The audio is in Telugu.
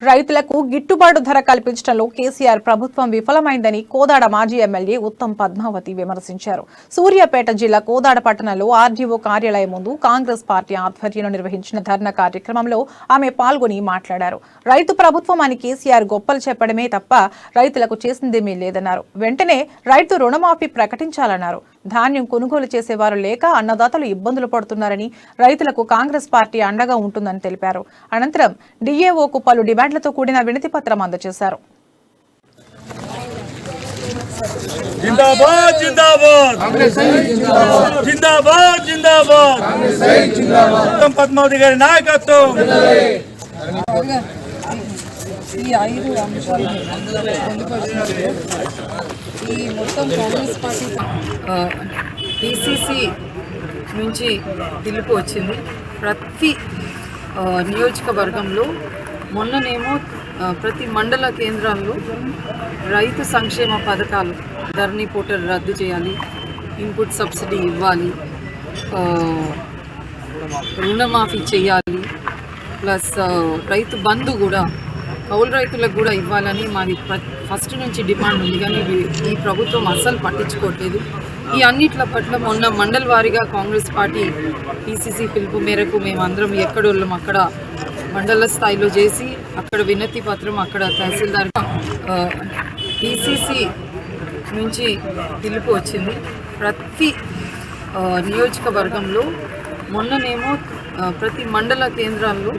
రైతులకు గిట్టుబాటు ధర కల్పించడంలో కేసీఆర్ ప్రభుత్వం విఫలమైందని కోదాడ మాజీ ఎమ్మెల్యే ఉత్తమ్ పద్మావతి విమర్శించారు. సూర్యాపేట జిల్లా కోదాడ పట్టణంలో ఆర్డీఓ కార్యాలయం ముందు కాంగ్రెస్ పార్టీ ఆధ్వర్యంలో నిర్వహించిన ధర్నా కార్యక్రమంలో ఆమె పాల్గొని మాట్లాడారు. రైతు ప్రభుత్వం అని కేసీఆర్ గొప్పలు చెప్పడమే తప్ప రైతులకు చేసిందేమీ లేదన్నారు. వెంటనే రైతు రుణమాఫీ ప్రకటించాలన్నారు. ధాన్యం కొనుగోలు చేసేవారు లేక అన్నదాతలు ఇబ్బందులు పడుతున్నారని, రైతులకు కాంగ్రెస్ పార్టీ అండగా ఉంటుందని తెలిపారు. అనంతరం డీఏఓకు పలు డిమాండ్లతో కూడిన వినతి పత్రం అందజేశారు. జిందాబాద్ జిందాబాద్ జిందాబాద్ జిందాబాద్ ఉత్తమ్ పద్మావతి గారి నాయకత్వం. ఈ 5 అంశాలు ఈ మొత్తం కాంగ్రెస్ పార్టీ పిసిసి నుంచి పిలుపు వచ్చింది. ప్రతి నియోజకవర్గంలో మొన్ననేమో ప్రతి మండల కేంద్రాల్లో రైతు సంక్షేమ పథకాలు ధరణి పోర్టల్ రద్దు చేయాలి, ఇన్పుట్ సబ్సిడీ ఇవ్వాలి, రుణమాఫీ చేయాలి, ప్లస్ రైతు బంధు కూడా కౌలు రైతులకు కూడా ఇవ్వాలని మాది ఫస్ట్ నుంచి డిమాండ్ ఉంది. కానీ ఈ ప్రభుత్వం అస్సలు పట్టించుకోవట్లేదు. ఈ అన్నిట్ల పట్ల మొన్న మండల వారీగా కాంగ్రెస్ పార్టీ పిసిసి పిలుపు మేరకు మేమందరం ఎక్కడోళ్ళం అక్కడ మండల స్థాయిలో చేసి అక్కడ వినతి పత్రం అక్కడ తహసీల్దార్ పిసిసి నుంచి పిలుపు వచ్చింది. ప్రతి నియోజకవర్గంలో మొన్ననేమో ప్రతి మండల కేంద్రాల్లో